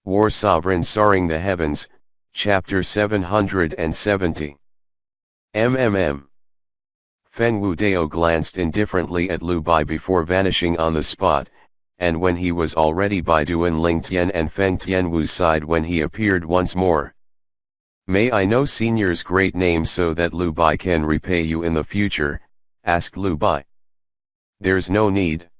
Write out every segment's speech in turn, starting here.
War Sovereign Soaring the Heavens, Chapter 770. MMM. Feng Wudao glanced indifferently at Lu Bai before vanishing on the spot, and when he was already by Duan Lingtian and Feng Tianwu's side when he appeared once more. May I know Senior's great name so that Lu Bai can repay you in the future, asked Lu Bai. There's no need.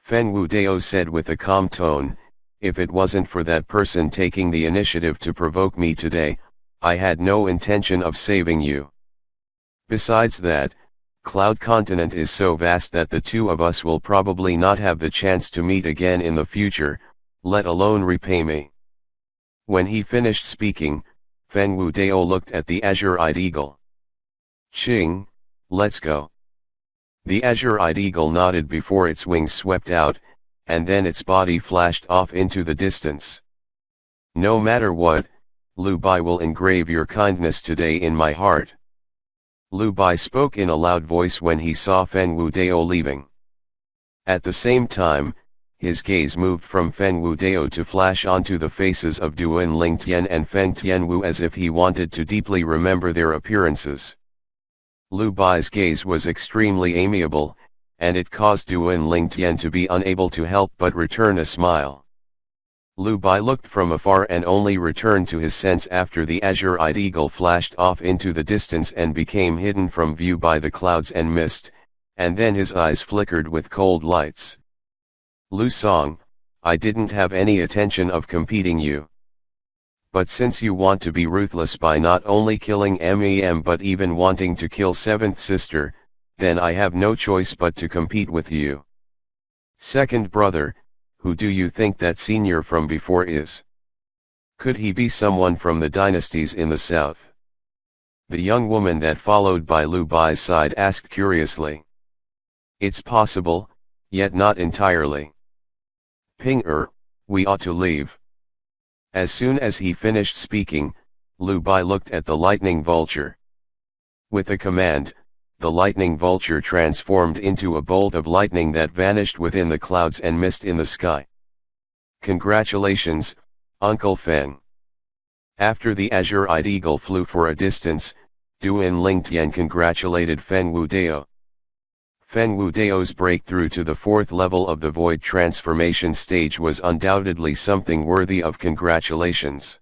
Feng Wudao said with a calm tone, if it wasn't for that person taking the initiative to provoke me today, I had no intention of saving you. Besides that, Cloud Continent is so vast that the two of us will probably not have the chance to meet again in the future, let alone repay me. When he finished speaking, Feng Wudao looked at the azure-eyed eagle. Ching, let's go. The azure-eyed eagle nodded before its wings swept out, and then its body flashed off into the distance. No matter what, Lu Bai will engrave your kindness today in my heart. Lu Bai spoke in a loud voice when he saw Feng Wudao leaving. At the same time, his gaze moved from Feng Wudao to flash onto the faces of Duan Lingtian and Feng Tianwu as if he wanted to deeply remember their appearances. Lu Bai's gaze was extremely amiable, and it caused Duan Lingtian to be unable to help but return a smile. Lu Bai looked from afar and only returned to his sense after the azure-eyed eagle flashed off into the distance and became hidden from view by the clouds and mist, and then his eyes flickered with cold lights. Lu Song, I didn't have any intention of competing you. But since you want to be ruthless by not only killing MEM but even wanting to kill Seventh Sister, then I have no choice but to compete with you. Second brother, who do you think that senior from before is? Could he be someone from the dynasties in the south? The young woman that followed by Lu Bai's side asked curiously. It's possible, yet not entirely. Ping we ought to leave. As soon as he finished speaking, Lu Bai looked at the lightning vulture. With a command, the lightning vulture transformed into a bolt of lightning that vanished within the clouds and mist in the sky. Congratulations, Uncle Feng. After the azure-eyed eagle flew for a distance, Duan Lingtian congratulated Feng Wudao. Feng Wudao's breakthrough to the fourth level of the void transformation stage was undoubtedly something worthy of congratulations.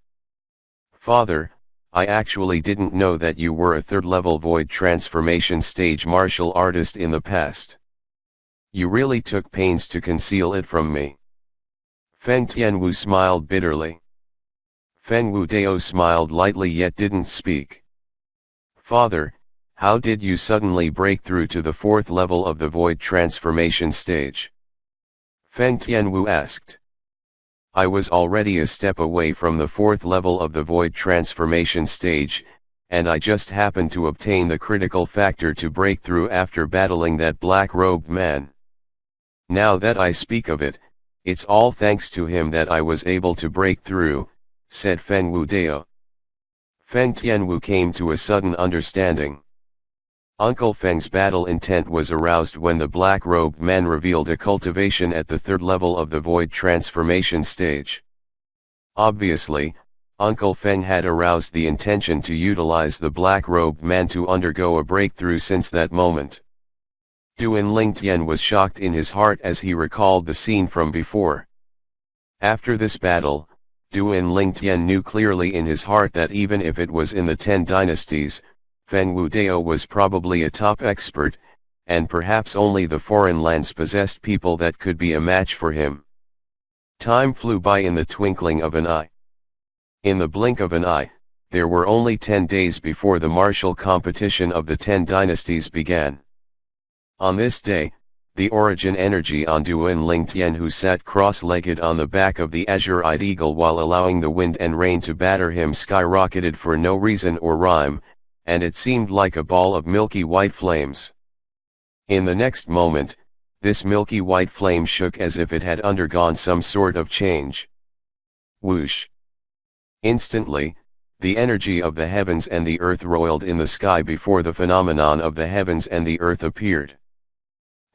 Father, I actually didn't know that you were a third-level void transformation stage martial artist in the past. You really took pains to conceal it from me. Feng Tianwu smiled bitterly. Feng Wudao smiled lightly yet didn't speak. Father, how did you suddenly break through to the fourth level of the void transformation stage? Feng Tianwu asked. I was already a step away from the fourth level of the void transformation stage, and I just happened to obtain the critical factor to break through after battling that black-robed man. Now that I speak of it, it's all thanks to him that I was able to break through, said Feng Wudao. Feng Tianwu came to a sudden understanding. Uncle Feng's battle intent was aroused when the black-robed man revealed a cultivation at the third level of the void transformation stage. Obviously, Uncle Feng had aroused the intention to utilize the black-robed man to undergo a breakthrough since that moment. Duan Lingtian was shocked in his heart as he recalled the scene from before. After this battle, Duan Lingtian knew clearly in his heart that even if it was in the 10 dynasties, Feng Wudao was probably a top expert, and perhaps only the foreign lands possessed people that could be a match for him. Time flew by in the twinkling of an eye. In the blink of an eye, there were only 10 days before the martial competition of the 10 dynasties began. On this day, the origin energy on Duan Lingtian, who sat cross-legged on the back of the azure-eyed eagle while allowing the wind and rain to batter him, skyrocketed for no reason or rhyme, and it seemed like a ball of milky white flames. In the next moment, this milky white flame shook as if it had undergone some sort of change. Whoosh! Instantly, the energy of the heavens and the earth roiled in the sky before the phenomenon of the heavens and the earth appeared.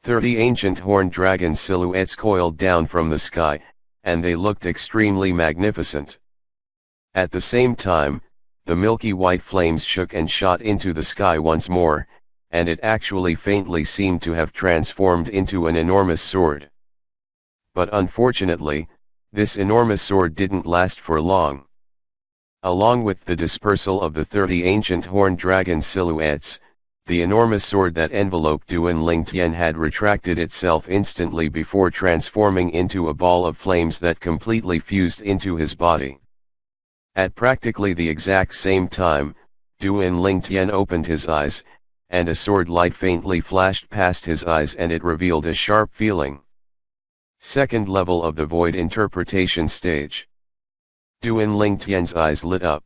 30 ancient horned dragon silhouettes coiled down from the sky, and they looked extremely magnificent. At the same time, the milky white flames shook and shot into the sky once more, and it actually faintly seemed to have transformed into an enormous sword. But unfortunately, this enormous sword didn't last for long. Along with the dispersal of the 30 ancient horned dragon silhouettes, the enormous sword that enveloped Duan Lingtian had retracted itself instantly before transforming into a ball of flames that completely fused into his body. At practically the exact same time, Duan Lingtian opened his eyes, and a sword light faintly flashed past his eyes and it revealed a sharp feeling. Second level of the void interpretation stage. Duan Lingtian's eyes lit up.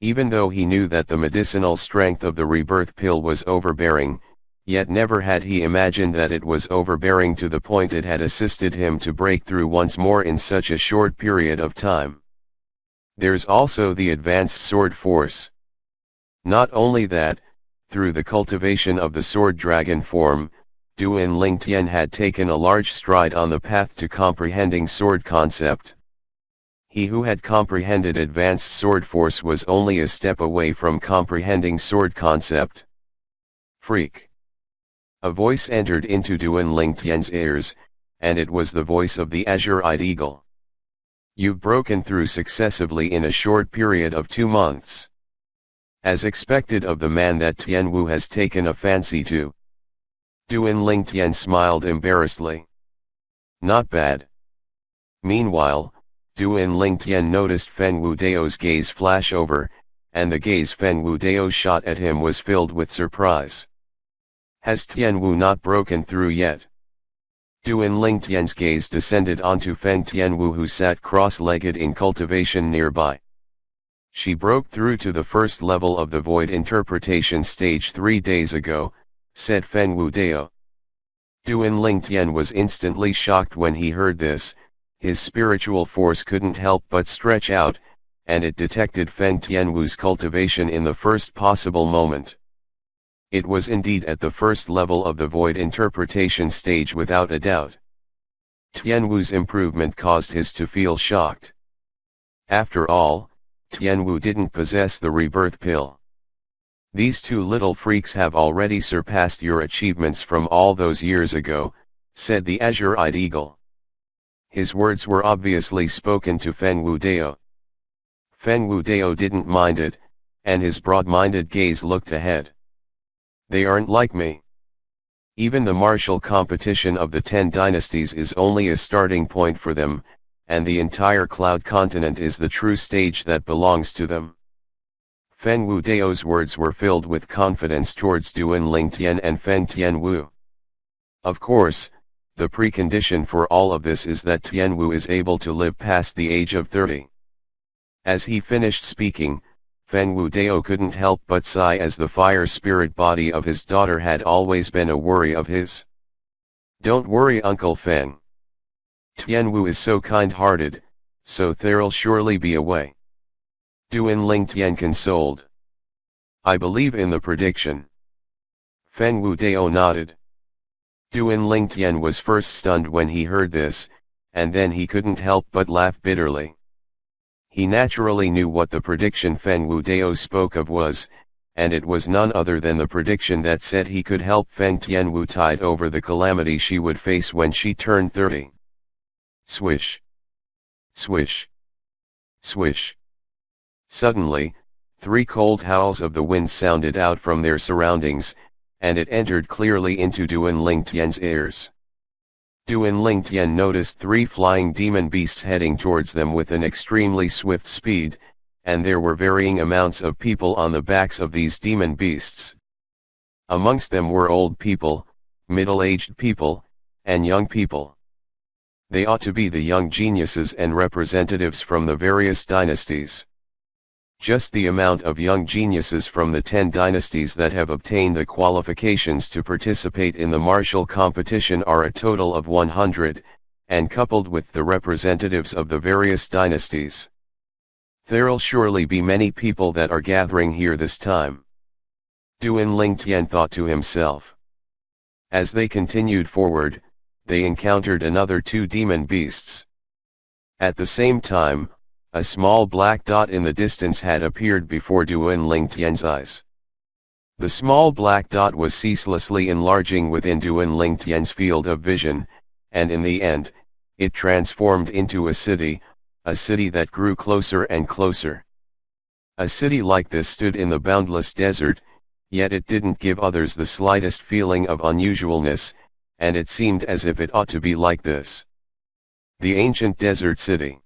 Even though he knew that the medicinal strength of the rebirth pill was overbearing, yet never had he imagined that it was overbearing to the point it had assisted him to break through once more in such a short period of time. There's also the advanced sword force. Not only that, through the cultivation of the sword dragon form, Duan Lingtian had taken a large stride on the path to comprehending sword concept. He who had comprehended advanced sword force was only a step away from comprehending sword concept. Freak! A voice entered into Duan Lingtian's ears, and it was the voice of the azure-eyed eagle. You've broken through successively in a short period of 2 months. As expected of the man that Tianwu has taken a fancy to. Duan Lingtian smiled embarrassedly. Not bad. Meanwhile, Duan Lingtian noticed Feng Wudao's gaze flash over, and the gaze Feng Wudao shot at him was filled with surprise. Has Tianwu not broken through yet? Duan Lingtian's gaze descended onto Feng Tianwu who sat cross-legged in cultivation nearby. She broke through to the first level of the void interpretation stage 3 days ago, said Feng Wudao. Duan Lingtian was instantly shocked when he heard this. His spiritual force couldn't help but stretch out, and it detected Feng Tianwu's cultivation in the first possible moment. It was indeed at the first level of the void interpretation stage without a doubt. Tianwu's improvement caused his to feel shocked. After all, Tianwu didn't possess the rebirth pill. These two little freaks have already surpassed your achievements from all those years ago, said the azure-eyed eagle. His words were obviously spoken to Feng Wudao. Feng Wudao didn't mind it, and his broad-minded gaze looked ahead. They aren't like me. Even the martial competition of the 10 dynasties is only a starting point for them, and the entire Cloud Continent is the true stage that belongs to them. Feng Wudao's words were filled with confidence towards Duan Lingtian and Feng Tianwu. Of course, the precondition for all of this is that Tianwu is able to live past the age of 30. As he finished speaking, Feng Wudao couldn't help but sigh as the fire spirit body of his daughter had always been a worry of his. Don't worry Uncle Feng. Tianwu is so kind-hearted, so there'll surely be a way. Duan Lingtian consoled. I believe in the prediction. Feng Wudao nodded. Duan Lingtian was first stunned when he heard this, and then he couldn't help but laugh bitterly. He naturally knew what the prediction Feng Wudao spoke of was, and it was none other than the prediction that said he could help Feng Tianwu tide over the calamity she would face when she turned 30. Swish. Swish. Swish. Suddenly, 3 cold howls of the wind sounded out from their surroundings, and it entered clearly into Duan Lingtian's ears. Duan Lingtian noticed 3 flying demon beasts heading towards them with an extremely swift speed, and there were varying amounts of people on the backs of these demon beasts. Amongst them were old people, middle-aged people, and young people. They ought to be the young geniuses and representatives from the various dynasties. Just the amount of young geniuses from the 10 dynasties that have obtained the qualifications to participate in the martial competition are a total of 100, and coupled with the representatives of the various dynasties, there'll surely be many people that are gathering here this time. Duan Lingtian thought to himself. As they continued forward, they encountered another 2 demon beasts. At the same time, a small black dot in the distance had appeared before Duan Lingtian's eyes. The small black dot was ceaselessly enlarging within Duan Lingtian's field of vision, and in the end, it transformed into a city that grew closer and closer. A city like this stood in the boundless desert, yet it didn't give others the slightest feeling of unusualness, and it seemed as if it ought to be like this. The ancient desert city.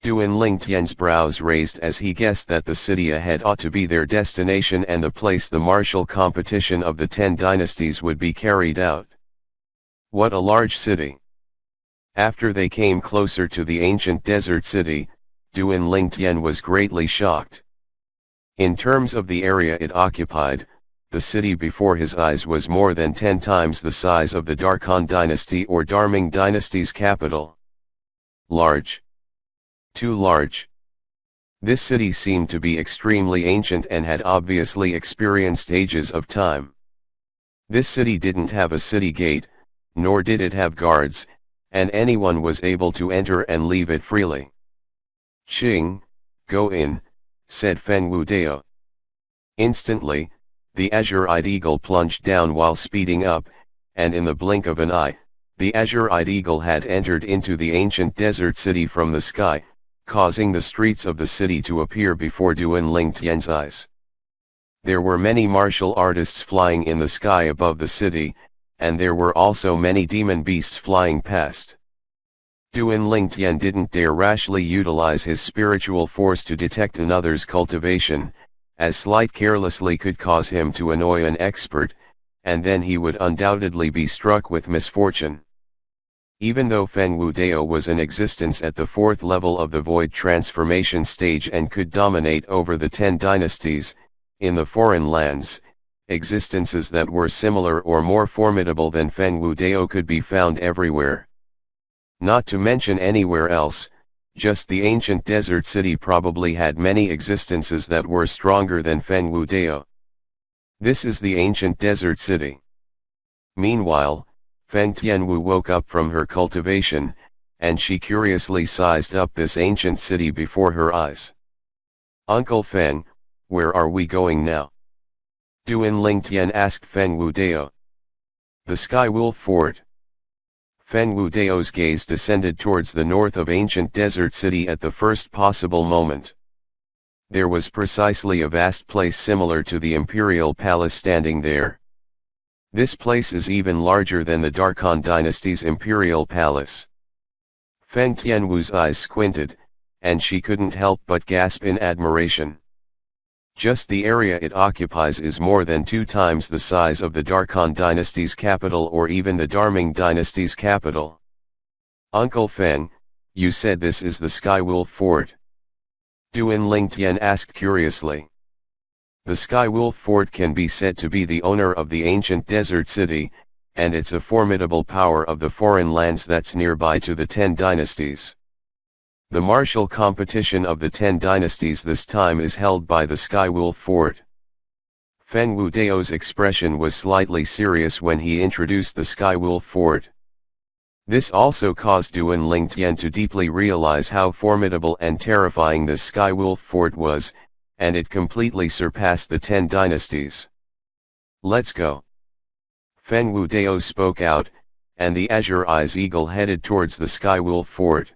Duan Lingtian's brows raised as he guessed that the city ahead ought to be their destination and the place the martial competition of the 10 dynasties would be carried out. What a large city! After they came closer to the ancient desert city, Duan Lingtian was greatly shocked. In terms of the area it occupied, the city before his eyes was more than 10 times the size of the Darkhan dynasty or Darming dynasty's capital. Large. Too large. This city seemed to be extremely ancient and had obviously experienced ages of time. This city didn't have a city gate, nor did it have guards, and anyone was able to enter and leave it freely. "Qing, go in," said Feng Wudao. Instantly, the azure-eyed eagle plunged down while speeding up, and in the blink of an eye, the azure-eyed eagle had entered into the ancient desert city from the sky, causing the streets of the city to appear before Duan Lingtian's eyes. There were many martial artists flying in the sky above the city, and there were also many demon beasts flying past. Duan Lingtian didn't dare rashly utilize his spiritual force to detect another's cultivation, as slight carelessly could cause him to annoy an expert, and then he would undoubtedly be struck with misfortune. Even though Feng Wudao was in existence at the 4th level of the void transformation stage and could dominate over the 10 dynasties, in the foreign lands, existences that were similar or more formidable than Feng Wudao could be found everywhere. Not to mention anywhere else, just the ancient desert city probably had many existences that were stronger than Feng Wudao. This is the ancient desert city. Meanwhile, Feng Tianwu woke up from her cultivation, and she curiously sized up this ancient city before her eyes. "Uncle Feng, where are we going now?" Duan Lingtian asked Feng Wudao. "The Sky Wolf Fort." Feng Wudao's gaze descended towards the north of ancient desert city at the first possible moment. There was precisely a vast place similar to the imperial palace standing there. This place is even larger than the Darkhan dynasty's imperial palace. Feng Tianwu's eyes squinted, and she couldn't help but gasp in admiration. Just the area it occupies is more than 2 times the size of the Darkhan dynasty's capital or even the Darming dynasty's capital. "Uncle Feng, you said this is the Sky Wolf Fort?" Duan Lingtian asked curiously. The Sky Wolf Fort can be said to be the owner of the ancient desert city, and it's a formidable power of the foreign lands that's nearby to the 10 dynasties. The martial competition of the 10 dynasties this time is held by the Sky Wolf Fort. Feng Wudao's expression was slightly serious when he introduced the Sky Wolf Fort. This also caused Duan Lingtian to deeply realize how formidable and terrifying this Sky Wolf Fort was, and it completely surpassed the 10 dynasties. "Let's go." Feng Wudao spoke out, and the Azure Eyes Eagle headed towards the Sky Wolf Fort.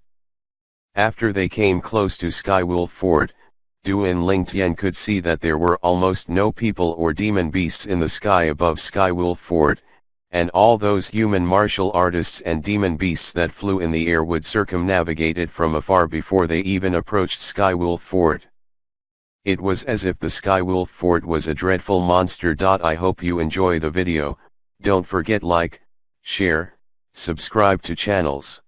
After they came close to Sky Wolf Fort, Duan Lingtian could see that there were almost no people or demon beasts in the sky above Sky Wolf Fort, and all those human martial artists and demon beasts that flew in the air would circumnavigate it from afar before they even approached Sky Wolf Fort. It was as if the Sky Wolf Fort was a dreadful monster. I hope you enjoy the video. Don't forget like, share, subscribe to channels.